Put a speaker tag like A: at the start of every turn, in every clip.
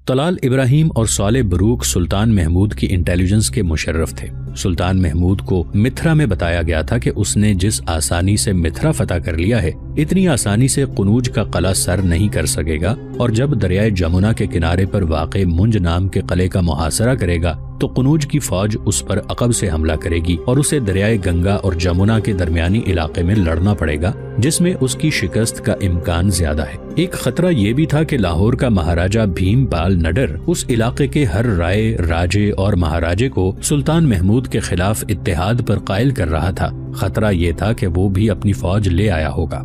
A: طلال ابراہیم اور صالح بروک سلطان محمود کی انٹیلیجنس کے مشرف تھے۔ سلطان محمود کو متھرا میں بتایا گیا تھا کہ اس نے جس آسانی سے متھرا فتح کر لیا ہے، اتنی آسانی سے قنوج کا قلعہ سر نہیں کر سکے گا، اور جب دریائے جمنا کے کنارے پر واقع منج نام کے قلعے کا محاصرہ کرے گا تو قنوج کی فوج اس پر عقب سے حملہ کرے گی اور اسے دریائے گنگا اور جمنا کے درمیانی علاقے میں لڑنا پڑے گا، جس میں اس کی شکست کا امکان زیادہ ہے۔ ایک خطرہ یہ بھی تھا کہ لاہور کا مہاراجہ بھیم پال نڈر اس علاقے کے ہر رائے، راجے اور مہاراجے کو سلطان محمود کے خلاف اتحاد پر قائل کر رہا تھا۔ خطرہ یہ تھا کہ وہ بھی اپنی فوج لے آیا ہوگا۔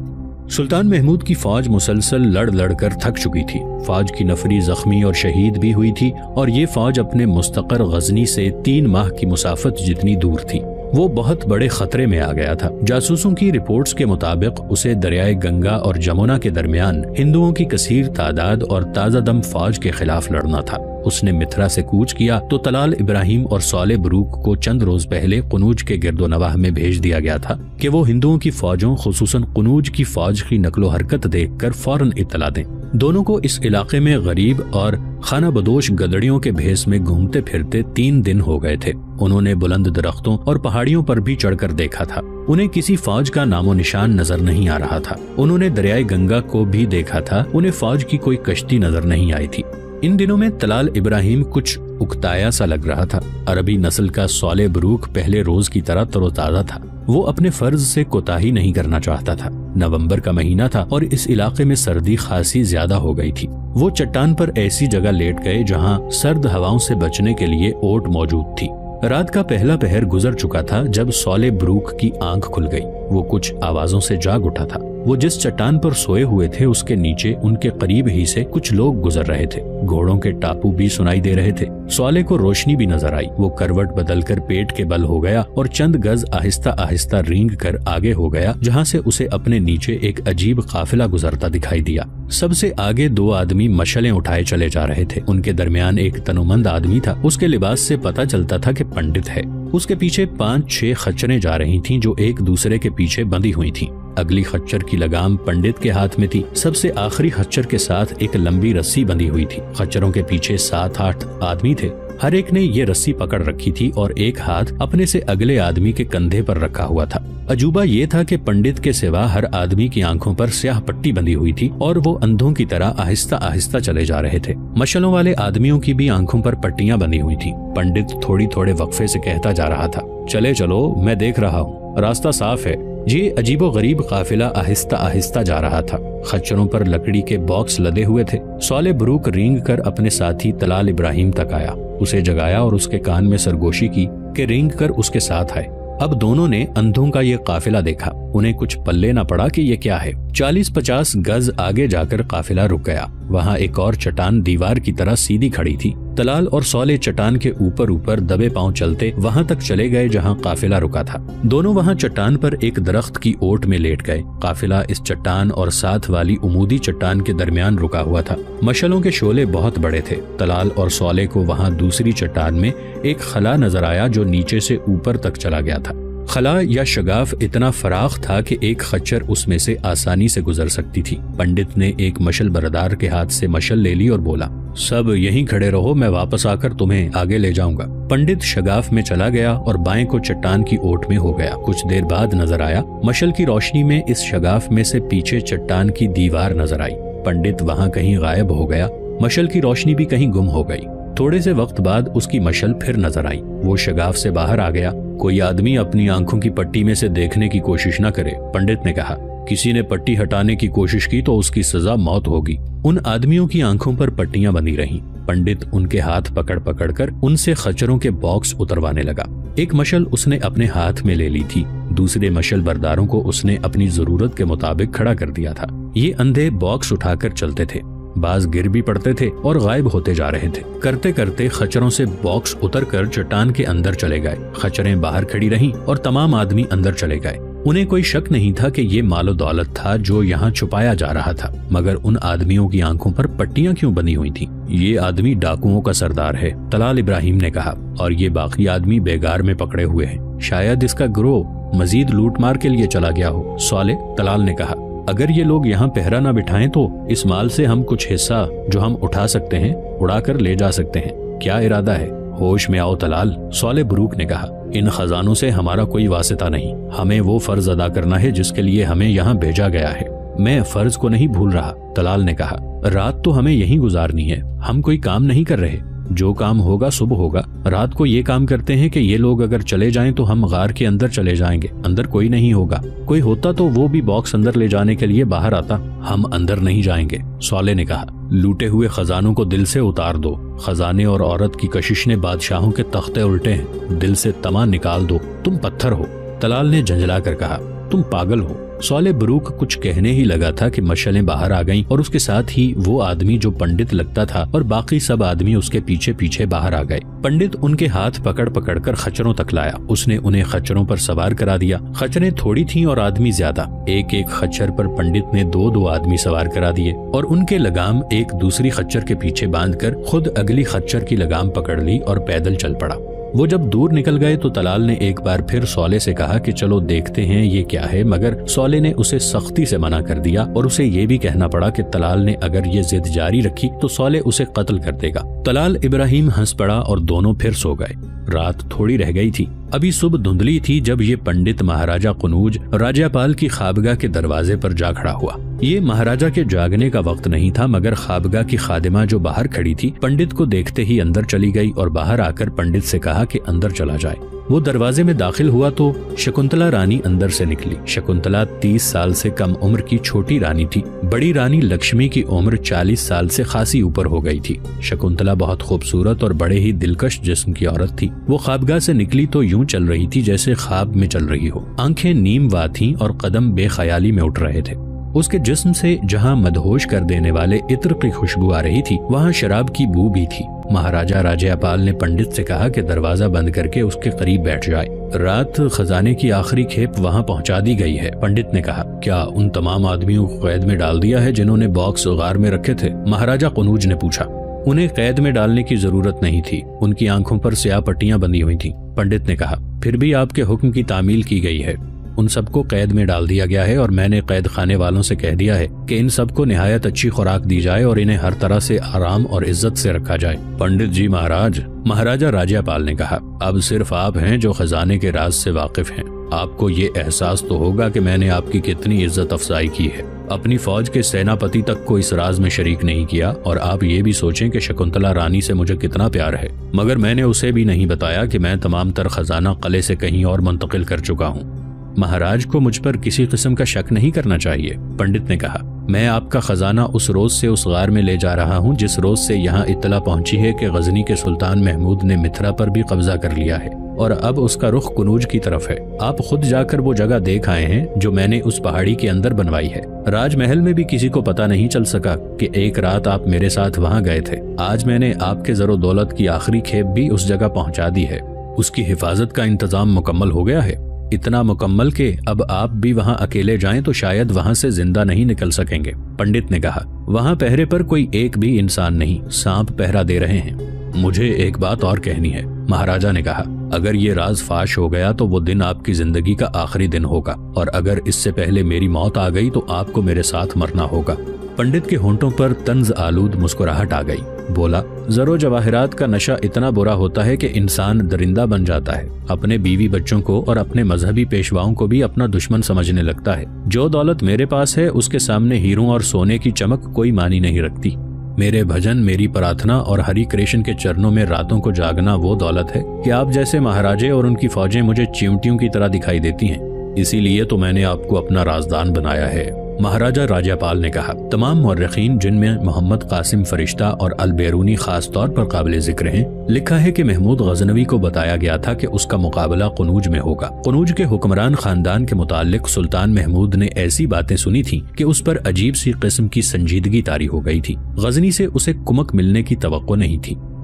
A: سلطان محمود کی فوج مسلسل لڑ لڑ کر تھک چکی تھی۔ فوج کی نفری زخمی اور شہید بھی ہوئی تھی، اور یہ فوج اپنے مستقر غزنی سے 3 ماہ کی مسافت جتنی دور تھی۔ وہ بہت بڑے خطرے میں آ گیا تھا۔ جاسوسوں کی رپورٹس کے مطابق اسے دریائے گنگا اور جمنا کے درمیان ہندوؤں کی کثیر تعداد اور تازہ دم فوج کے خلاف لڑنا تھا۔ اس نے متھرا سے کوچ کیا تو طلال ابراہیم اور صالح بروک کو چند روز پہلے قنوج کے گرد و نواح میں بھیج دیا گیا تھا کہ وہ ہندوؤں کی فوجوں خصوصاً قنوج کی فوج کی نقل و حرکت دیکھ کر فوراً اطلاع دیں۔ دونوں کو اس علاقے میں غریب اور خانہ بدوش گدڑیوں کے بھیس میں گھومتے پھرتے 3 دن ہو گئے تھے۔ انہوں نے بلند درختوں اور پہاڑیوں پر بھی چڑھ کر دیکھا تھا۔ انہیں کسی فوج کا نام و نشان نظر نہیں آ رہا تھا۔ انہوں نے دریائے گنگا کو بھی دیکھا تھا، انہیں فوج کی کوئی کشتی نظر نہیں آئی تھی۔ ان دنوں میں طلال ابراہیم کچھ اکتایا سا لگ رہا تھا۔ عربی نسل کا صالح بروک پہلے روز کی طرح تر و تازہ تھا۔ وہ اپنے فرض سے کوتاہی نہیں کرنا چاہتا تھا۔ نومبر کا مہینہ تھا اور اس علاقے میں سردی خاصی زیادہ ہو گئی تھی۔ وہ چٹان پر ایسی جگہ لیٹ گئے جہاں سرد ہواؤں سے بچنے کے لیے اوٹ موجود تھی۔ رات کا پہلا پہر گزر چکا تھا جب صالح بروک کی آنکھ کھل گئی۔ وہ کچھ آوازوں سے جاگ اٹھا تھا۔ وہ جس چٹان پر سوئے ہوئے تھے اس کے نیچے ان کے قریب ہی سے کچھ لوگ گزر رہے تھے۔ گھوڑوں کے ٹاپو بھی سنائی دے رہے تھے۔ صالح کو روشنی بھی نظر آئی۔ وہ کروٹ بدل کر پیٹ کے بل ہو گیا اور چند گز آہستہ آہستہ رینگ کر آگے ہو گیا، جہاں سے اسے اپنے نیچے ایک عجیب قافلہ گزرتا دکھائی دیا۔ سب سے آگے 2 آدمی مشلیں اٹھائے چلے جا رہے تھے۔ ان کے درمیان ایک تنومند آدمی تھا۔ اس کے لباس سے پتہ چلتا تھا کہ پنڈت ہے۔ اس کے پیچھے 5-6 خچریں جا رہی تھیں جو ایک دوسرے کے پیچھے بندھی ہوئی تھیں۔ اگلی خچر کی لگام پنڈت کے ہاتھ میں تھی۔ سب سے آخری خچر کے ساتھ ایک لمبی رسی بندھی ہوئی تھی۔ خچروں کے پیچھے 7-8 آدمی تھے۔ ہر ایک نے یہ رسی پکڑ رکھی تھی اور ایک ہاتھ اپنے سے اگلے آدمی کے کندھے پر رکھا ہوا تھا۔ عجوبہ یہ تھا کہ پنڈت کے سوا ہر آدمی کی آنکھوں پر سیاہ پٹی بندھی ہوئی تھی اور وہ اندھوں کی طرح آہستہ آہستہ چلے جا رہے تھے۔ مشلوں والے آدمیوں کی بھی آنکھوں پر پٹیاں بندھی ہوئی تھیں۔ پنڈت تھوڑے وقفے سے کہتا جا رہا تھا، چلے چلو، میں دیکھ رہا ہوں، راستہ صاف ہے۔ یہ عجیب و غریب قافلہ آہستہ آہستہ جا رہا تھا۔ خچروں پر لکڑی کے باکس لدے ہوئے تھے۔ صالح بروک رینگ کر اپنے ساتھی طلال ابراہیم تک آیا، اسے جگایا اور اس کے کان میں سرگوشی کی کہ رینگ کر اس کے ساتھ آئے۔ اب دونوں نے اندھوں کا یہ قافلہ دیکھا۔ انہیں کچھ پلے نہ پڑا کہ یہ کیا ہے۔ 40-50 گز آگے جا کر قافلہ رک گیا۔ وہاں ایک اور چٹان دیوار کی طرح سیدھی کھڑی تھی۔ طلال اور صالح چٹان کے اوپر دبے پاؤں چلتے وہاں تک چلے گئے جہاں قافلہ رکا تھا۔ دونوں وہاں چٹان پر ایک درخت کی اوٹ میں لیٹ گئے۔ قافلہ اس چٹان اور ساتھ والی عمودی چٹان کے درمیان رکا ہوا تھا۔ مشلوں کے شعلے بہت بڑے تھے۔ طلال اور صالح کو وہاں دوسری چٹان میں ایک خلا نظر آیا جو نیچے سے اوپر تک چلا گیا تھا۔ خلا یا شگاف اتنا فراخ تھا کہ ایک خچر اس میں سے آسانی سے گزر سکتی تھی۔ پنڈت نے ایک مشل بردار کے ہاتھ سے مشل لے لی اور بولا، سب یہیں کھڑے رہو، میں واپس آ کر تمہیں آگے لے جاؤں گا۔ پنڈت شگاف میں چلا گیا اور بائیں کو چٹان کی اوٹ میں ہو گیا۔ کچھ دیر بعد نظر آیا، مشل کی روشنی میں اس شگاف میں سے پیچھے چٹان کی دیوار نظر آئی۔ پنڈت وہاں کہیں غائب ہو گیا۔ مشل کی روشنی بھی کہیں گم ہو گئی۔ تھوڑے سے وقت بعد اس کی مشل پھر نظر آئی۔ وہ شگاف سے باہر آ گیا۔ کوئی آدمی اپنی آنکھوں کی پٹی میں سے دیکھنے کی کوشش نہ کرے، پنڈت نے کہا۔ کسی نے پٹی ہٹانے کی کوشش کی تو اس کی سزا موت ہوگی۔ ان آدمیوں کی آنکھوں پر پٹیاں بندھی رہیں۔ پنڈت ان کے ہاتھ پکڑ کر ان سے خچروں کے باکس اتروانے لگا۔ ایک مشل اس نے اپنے ہاتھ میں لے لی تھی۔ دوسرے مشل برداروں کو اس نے اپنی ضرورت کے مطابق کھڑا کر دیا تھا۔ یہ اندھے باکس اٹھا کر چلتے تھے۔ بعض گر بھی پڑتے تھے اور غائب ہوتے جا رہے تھے۔ کرتے کرتے خچروں سے باکس اتر کر چٹان کے اندر چلے گئے۔ خچریں باہر کھڑی رہیں اور تمام آدمی اندر چلے گئے۔ انہیں کوئی شک نہیں تھا کہ یہ مال و دولت تھا جو یہاں چھپایا جا رہا تھا، مگر ان آدمیوں کی آنکھوں پر پٹیاں کیوں بندھی ہوئی تھیں؟ یہ آدمی ڈاکوؤں کا سردار ہے، طلال ابراہیم نے کہا، اور یہ باقی آدمی بیگار میں پکڑے ہوئے ہیں۔ شاید اس کا گروہ مزید لوٹ مار کے لیے چلا گیا ہو، صالح، طلال نے کہا۔ اگر یہ لوگ یہاں پہرا نہ بٹھائیں تو اس مال سے ہم کچھ حصہ جو ہم اٹھا سکتے ہیں اڑا کر لے جا سکتے ہیں. کیا ارادہ ہے؟ ہوش میں آؤ طلال، صالح بروک نے کہا. ان خزانوں سے ہمارا کوئی واسطہ نہیں. ہمیں وہ فرض ادا کرنا ہے جس کے لیے ہمیں یہاں بھیجا گیا ہے. میں فرض کو نہیں بھول رہا، طلال نے کہا. رات تو ہمیں یہیں گزارنی ہے. ہم کوئی کام نہیں کر رہے. جو کام ہوگا صبح ہوگا. رات کو یہ کام کرتے ہیں کہ یہ لوگ اگر چلے جائیں تو ہم غار کے اندر چلے جائیں گے. اندر کوئی نہیں ہوگا. کوئی ہوتا تو وہ بھی باکس اندر لے جانے کے لیے باہر آتا. ہم اندر نہیں جائیں گے، صالح نے کہا. لوٹے ہوئے خزانوں کو دل سے اتار دو. خزانے اور عورت کی کشش نے بادشاہوں کے تختے الٹے ہیں. دل سے تما نکال دو. تم پتھر ہو، طلال نے جھنجھلا کر کہا. تم پاگل ہو. صالح بروک کچھ کہنے ہی لگا تھا کہ مشعلیں باہر آ گئیں اور اس کے ساتھ ہی وہ آدمی جو پنڈت لگتا تھا اور باقی سب آدمی اس کے پیچھے پیچھے باہر آ گئے. پنڈت ان کے ہاتھ پکڑ پکڑ کر خچروں تک لایا. اس نے انہیں خچروں پر سوار کرا دیا. خچریں تھوڑی تھیں اور آدمی زیادہ. ایک ایک خچر پر پنڈت نے دو دو آدمی سوار کرا دیے اور ان کے لگام ایک دوسری خچر کے پیچھے باندھ کر خود اگلی خچر کی لگام پکڑ لی اور پیدل چل پڑا. وہ جب دور نکل گئے تو طلال نے ایک بار پھر صالح سے کہا کہ چلو دیکھتے ہیں یہ کیا ہے، مگر صالح نے اسے سختی سے منع کر دیا اور اسے یہ بھی کہنا پڑا کہ طلال نے اگر یہ ضد جاری رکھی تو صالح اسے قتل کر دے گا. طلال ابراہیم ہنس پڑا اور دونوں پھر سو گئے. رات تھوڑی رہ گئی تھی. ابھی صبح دھندلی تھی جب یہ پنڈت مہاراجہ قنوج راجیاپال کی خوابگاہ کے دروازے پر جا کھڑا ہوا. یہ مہاراجہ کے جاگنے کا وقت نہیں تھا، مگر خوابگاہ کی خادمہ جو باہر کھڑی تھی پنڈت کو دیکھتے ہی اندر چلی گئی اور باہر آ کر پنڈت سے کہا کہ اندر چلا جائے. وہ دروازے میں داخل ہوا تو شکنتلا رانی اندر سے نکلی. شکنتلا 30 سال سے کم عمر کی چھوٹی رانی تھی. بڑی رانی لکشمی کی عمر 40 سال سے خاصی اوپر ہو گئی تھی. شکنتلا بہت خوبصورت اور بڑے ہی دلکش جسم کی عورت تھی. وہ خوابگاہ سے نکلی تو یوں چل رہی تھی جیسے خواب میں چل رہی ہو. آنکھیں نیم وا تھیں اور قدم بے خیالی میں اٹھ رہے تھے. اس کے جسم سے جہاں مدہوش کر دینے والے عطر کی خوشبو آ رہی تھی وہاں شراب کی بو بھی تھی. مہاراجہ راجیاپال نے پنڈت سے کہا کہ دروازہ بند کر کے اس کے قریب بیٹھ جائے. رات خزانے کی آخری کھیپ وہاں پہنچا دی گئی ہے. پنڈت نے کہا. کیا ان تمام آدمیوں کو قید میں ڈال دیا ہے جنہوں نے باکس غار میں رکھے تھے؟ مہاراجہ قنوج نے پوچھا. انہیں قید میں ڈالنے کی ضرورت نہیں تھی. ان کی آنکھوں پر سیاہ پٹیاں بندھی ہوئی تھیں. پنڈت نے کہا. پھر بھی آپ کے حکم کی تعمیل کی گئی ہے. ان سب کو قید میں ڈال دیا گیا ہے اور میں نے قید خانے والوں سے کہہ دیا ہے کہ ان سب کو نہایت اچھی خوراک دی جائے اور انہیں ہر طرح سے آرام اور عزت سے رکھا جائے. پنڈت جی مہاراج، مہاراجہ راجیاپال نے کہا. اب صرف آپ ہیں جو خزانے کے راز سے واقف ہیں. آپ کو یہ احساس تو ہوگا کہ میں نے آپ کی کتنی عزت افزائی کی ہے. اپنی فوج کے سیناپتی تک کو اس راز میں شریک نہیں کیا اور آپ یہ بھی سوچیں کہ شکنتلا رانی سے مجھے کتنا پیار ہے، مگر میں نے اسے بھی نہیں بتایا کہ میں تمام تر خزانہ قلعے سے کہیں اور منتقل کر چکا ہوں. مہاراج کو مجھ پر کسی قسم کا شک نہیں کرنا چاہیے. پنڈت نے کہا. میں آپ کا خزانہ اس روز سے اس غار میں لے جا رہا ہوں جس روز سے یہاں اطلاع پہنچی ہے کہ غزنی کے سلطان محمود نے متھرا پر بھی قبضہ کر لیا ہے اور اب اس کا رخ قنوج کی طرف ہے. آپ خود جا کر وہ جگہ دیکھ آئے ہیں جو میں نے اس پہاڑی کے اندر بنوائی ہے. راج محل میں بھی کسی کو پتہ نہیں چل سکا کہ ایک رات آپ میرے ساتھ وہاں گئے تھے. آج میں نے آپ کے زر و دولت کی آخری کھیپ بھی اس جگہ پہنچا دی ہے. اس کی حفاظت کا انتظام مکمل ہو گیا ہے. اتنا مکمل کہ اب آپ بھی وہاں اکیلے جائیں تو شاید وہاں سے زندہ نہیں نکل سکیں گے. پنڈت نے کہا. وہاں پہرے پر کوئی ایک بھی انسان نہیں. سانپ پہرا دے رہے ہیں. مجھے ایک بات اور کہنی ہے. مہاراجہ نے کہا. اگر یہ راز فاش ہو گیا تو وہ دن آپ کی زندگی کا آخری دن ہوگا اور اگر اس سے پہلے میری موت آ گئی تو آپ کو میرے ساتھ مرنا ہوگا. پنڈت کے ہونٹوں پر طنز آلود مسکراہٹ آ گئی. بولا. زر و جواہرات کا نشہ اتنا برا ہوتا ہے کہ انسان درندہ بن جاتا ہے. اپنے بیوی بچوں کو اور اپنے مذہبی پیشواؤں کو بھی اپنا دشمن سمجھنے لگتا ہے. جو دولت میرے پاس ہے اس کے سامنے ہیروں اور سونے کی چمک کوئی معنی نہیں رکھتی. میرے بھجن، میری پرارتھنا اور ہری کرشن کے چرنوں میں راتوں کو جاگنا وہ دولت ہے کہ آپ جیسے مہاراجے اور ان کی فوجیں مجھے چیونٹیوں کی طرح دکھائی دیتی ہیں. اسی لیے تو میں نے آپ کو اپنا رازدان بنایا ہے. مہاراجہ راجیاپال نے کہا. تمام مورخین جن میں محمد قاسم فرشتہ اور البیرونی خاص طور پر قابل ذکر ہیں، لکھا ہے کہ محمود غزنوی کو بتایا گیا تھا کہ اس کا مقابلہ قنوج میں ہوگا. قنوج کے حکمران خاندان کے متعلق سلطان محمود نے ایسی باتیں سنی تھیں کہ اس پر عجیب سی قسم کی سنجیدگی طاری ہو گئی تھی. غزنی سے اسے کمک ملنے کی توقع نہیں تھی.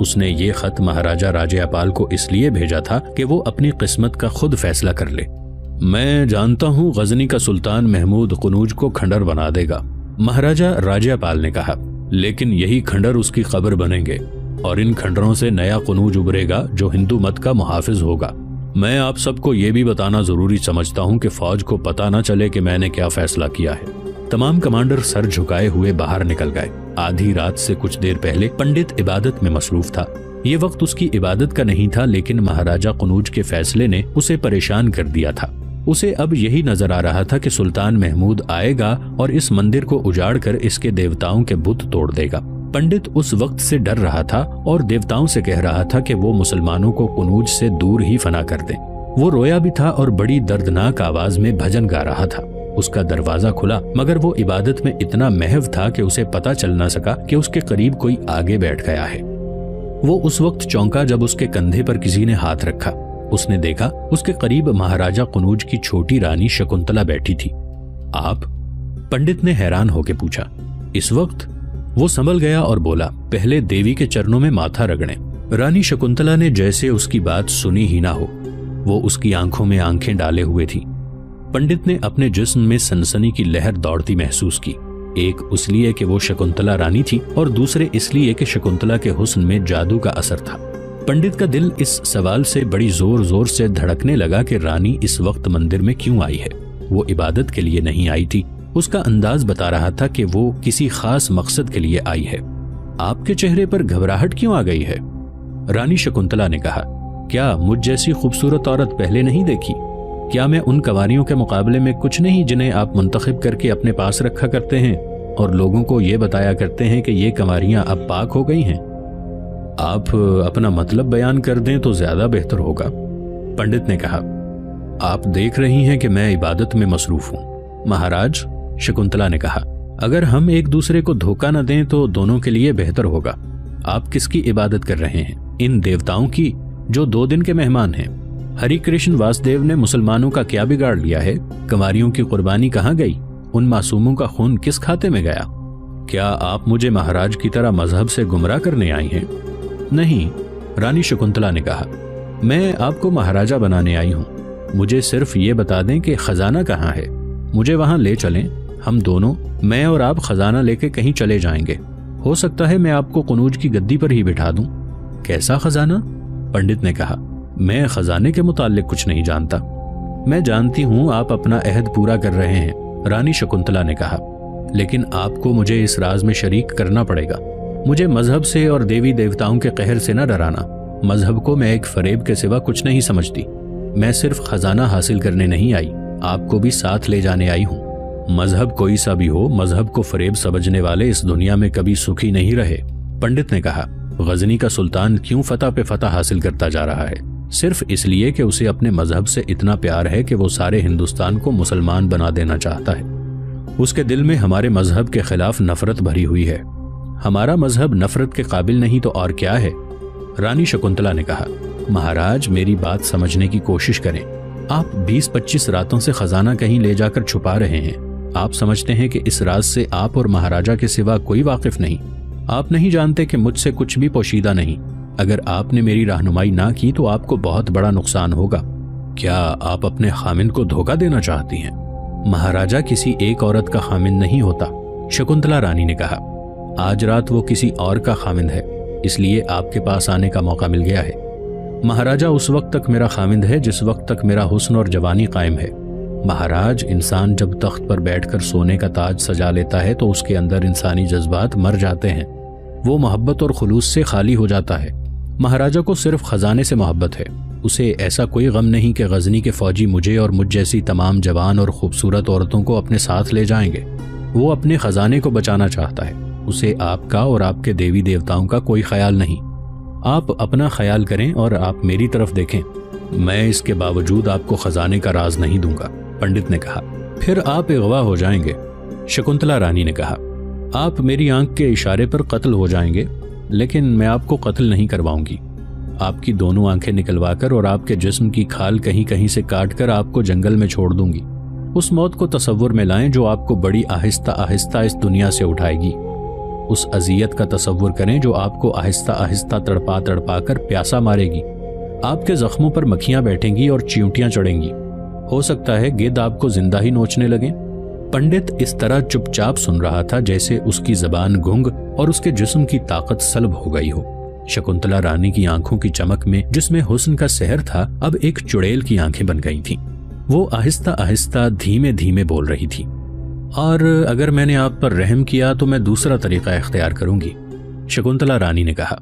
A: اس نے یہ خط مہاراجہ راجیاپال کو اس لیے بھیجا تھا کہ وہ اپنی قسمت کا خود فیصلہ کر لے۔ میں جانتا ہوں غزنی کا سلطان محمود قنوج کو کھنڈر بنا دے گا، مہاراجہ راجیاپال نے کہا، لیکن یہی کھنڈر اس کی قبر بنیں گے اور ان کھنڈروں سے نیا قنوج ابھرے گا جو ہندو مت کا محافظ ہوگا۔ میں آپ سب کو یہ بھی بتانا ضروری سمجھتا ہوں کہ فوج کو پتہ نہ چلے کہ میں نے کیا فیصلہ کیا ہے۔ تمام کمانڈر سر جھکائے ہوئے باہر نکل گئے۔ آدھی رات سے کچھ دیر پہلے پنڈت عبادت میں مصروف تھا۔ یہ وقت اس کی عبادت کا نہیں تھا، لیکن مہاراجہ قنوج کے فیصلے نے اسے پریشان کر دیا تھا۔ اسے اب یہی نظر آ رہا تھا کہ سلطان محمود آئے گا اور اس مندر کو اجاڑ کر اس کے دیوتاؤں کے بت توڑ دے گا۔ پنڈت اس وقت سے ڈر رہا تھا اور دیوتاؤں سے کہہ رہا تھا کہ وہ مسلمانوں کو قنوج سے دور ہی فنا کر دیں۔ وہ رویا بھی تھا اور بڑی دردناک آواز میں بھجن گا رہا تھا۔ اس کا دروازہ کھلا، مگر وہ عبادت میں اتنا محو تھا کہ اسے پتہ چل نہ سکا کہ اس کے قریب کوئی آگے بیٹھ گیا ہے۔ وہ اس وقت چونکا جب اس کے کندھے پر کسی نے ہاتھ رکھا۔ اس نے دیکھا اس کے قریب مہاراجہ قنوج کی چھوٹی رانی شکنتلا بیٹھی تھی۔ آپ؟ پنڈت نے حیران ہو کے پوچھا۔ اس وقت؟ وہ سنبھل گیا اور بولا، پہلے دیوی کے چرنوں میں ماتھا رگڑیں۔ رانی شکنتلا نے جیسے اس کی بات سنی ہی نہ ہو، وہ اس کی آنکھوں میں آنکھیں ڈالے ہوئے تھی۔ پنڈت نے اپنے جسم میں سنسنی کی لہر دوڑتی محسوس کی، ایک اس لیے کہ وہ شکنتلا رانی تھی اور دوسرے اس لیے کہ شکنتلا کے حسن میں جادو کا اثر تھا۔ پنڈت کا دل اس سوال سے بڑی زور زور سے دھڑکنے لگا کہ رانی اس وقت مندر میں کیوں آئی ہے؟ وہ عبادت کے لیے نہیں آئی تھی۔ اس کا انداز بتا رہا تھا کہ وہ کسی خاص مقصد کے لیے آئی ہے۔ آپ کے چہرے پر گھبراہٹ کیوں آ گئی ہے؟ رانی شکنتلا نے کہا، کیا مجھ جیسی خوبصورت عورت پہلے نہیں دیکھی؟ کیا میں ان کنواریوں کے مقابلے میں کچھ نہیں جنہیں آپ منتخب کر کے اپنے پاس رکھا کرتے ہیں اور لوگوں کو یہ بتایا کرتے ہیں کہ یہ کنواریاں اب پاک ہو گئی ہیں؟ آپ اپنا مطلب بیان کر دیں تو زیادہ بہتر ہوگا، پنڈت نے کہا۔ آپ دیکھ رہی ہیں کہ میں عبادت میں مصروف ہوں، مہاراج، شکنتلا نے کہا۔ اگر ہم ایک دوسرے کو دھوکہ نہ دیں تو دونوں کے لیے بہتر ہوگا۔ آپ کس کی عبادت کر رہے ہیں؟ ان دیوتاؤں کی جو 2 دن کے مہمان ہیں۔ ہری کرشن واسدیو نے مسلمانوں کا کیا بگاڑ لیا ہے؟ کنواریوں کی قربانی کہاں گئی؟ ان معصوموں کا خون کس کھاتے میں گیا؟ کیا آپ مجھے مہاراج کی طرح مذہب سے گمراہ کرنے آئی ہیں؟ نہیں، رانی شکنتلا نے کہا، میں آپ کو مہاراجہ بنانے آئی ہوں۔ مجھے صرف یہ بتا دیں کہ خزانہ کہاں ہے، مجھے وہاں لے چلیں۔ ہم دونوں، میں اور آپ، خزانہ لے کے کہیں چلے جائیں گے۔ ہو سکتا ہے میں آپ کو قنوج کی گدی پر ہی بٹھا دوں۔ کیسا خزانہ؟ پنڈت نے کہا، میں خزانے کے متعلق کچھ نہیں جانتا۔ میں جانتی ہوں آپ اپنا عہد پورا کر رہے ہیں، رانی شکنتلا نے کہا، لیکن آپ کو مجھے اس راز میں شریک کرنا پڑے گا۔ مجھے مذہب سے اور دیوی دیوتاؤں کے قہر سے نہ ڈرانا۔ مذہب کو میں ایک فریب کے سوا کچھ نہیں سمجھتی۔ میں صرف خزانہ حاصل کرنے نہیں آئی، آپ کو بھی ساتھ لے جانے آئی ہوں۔ مذہب کوئی سا بھی ہو، مذہب کو فریب سمجھنے والے اس دنیا میں کبھی سکھی نہیں رہے، پنڈت نے کہا۔ غزنی کا سلطان کیوں فتح پہ فتح حاصل کرتا جا رہا ہے؟ صرف اس لیے کہ اسے اپنے مذہب سے اتنا پیار ہے کہ وہ سارے ہندوستان کو مسلمان بنا دینا چاہتا ہے۔ اس کے دل میں ہمارے مذہب کے خلاف نفرت بھری ہوئی ہے۔ ہمارا مذہب نفرت کے قابل نہیں تو اور کیا ہے؟ رانی شکنتلا نے کہا۔ مہاراج، میری بات سمجھنے کی کوشش کریں۔ آپ 20-25 راتوں سے خزانہ کہیں لے جا کر چھپا رہے ہیں۔ آپ سمجھتے ہیں کہ اس راز سے آپ اور مہاراجہ کے سوا کوئی واقف نہیں۔ آپ نہیں جانتے کہ مجھ سے کچھ بھی پوشیدہ نہیں۔ اگر آپ نے میری رہنمائی نہ کی تو آپ کو بہت بڑا نقصان ہوگا۔ کیا آپ اپنے خامند کو دھوکہ دینا چاہتی ہیں؟ مہاراجہ کسی ایک عورت کا خامند نہیں ہوتا، شکنتلا رانی نے کہا۔ آج رات وہ کسی اور کا خامند ہے، اس لیے آپ کے پاس آنے کا موقع مل گیا ہے۔ مہاراجہ اس وقت تک میرا خامند ہے جس وقت تک میرا حسن اور جوانی قائم ہے۔ مہاراج، انسان جب تخت پر بیٹھ کر سونے کا تاج سجا لیتا ہے تو اس کے اندر انسانی جذبات مر جاتے ہیں، وہ محبت اور خلوص سے خالی ہو جاتا ہے۔ مہاراجہ کو صرف خزانے سے محبت ہے، اسے ایسا کوئی غم نہیں کہ غزنی کے فوجی مجھے اور مجھ جیسی تمام جوان اور خوبصورت عورتوں کو اپنے ساتھ لے جائیں گے۔ وہ اپنے خزانے کو بچانا چاہتا ہے، اسے آپ کا اور آپ کے دیوی دیوتاؤں کا کوئی خیال نہیں۔ آپ اپنا خیال کریں اور آپ میری طرف دیکھیں، میں اس کے باوجود آپ کو خزانے کا راز نہیں دوں گا، پنڈت نے کہا۔ پھر آپ اغوا ہو جائیں گے، شکنتلا رانی نے کہا۔ آپ میری آنکھ کے اشارے پر قتل ہو جائیں گے، لیکن میں آپ کو قتل نہیں کرواؤں گی۔ آپ کی دونوں آنکھیں نکلوا کر اور آپ کے جسم کی کھال کہیں کہیں سے کاٹ کر آپ کو جنگل میں چھوڑ دوں گی۔ اس موت کو تصور میں لائیں جو آپ کو بڑی آہستہ آہستہ اس دنیا سے اٹھائے گی۔ اس اذیت کا تصور کریں جو آپ کو آہستہ آہستہ تڑپا تڑپا کر پیاسا مارے گی۔ آپ کے زخموں پر مکھیاں بیٹھیں گی اور چیونٹیاں چڑھیں گی۔ ہو سکتا ہے گدھ آپ کو زندہ ہی نوچنے لگیں۔ پنڈت اس طرح چپ چاپ سن رہا تھا جیسے اس کی زبان گنگ اور اس کے جسم کی طاقت سلب ہو گئی ہو۔ شکنتلا رانی کی آنکھوں کی چمک میں جس میں حسن کا سحر تھا اب ایک چڑیل کی آنکھیں بن گئی تھیں۔ وہ آہستہ آہستہ دھیمے دھیمے بول رہی تھی، اور اگر میں نے آپ پر رحم کیا تو میں دوسرا طریقہ اختیار کروں گی، شکنتلا رانی نے کہا۔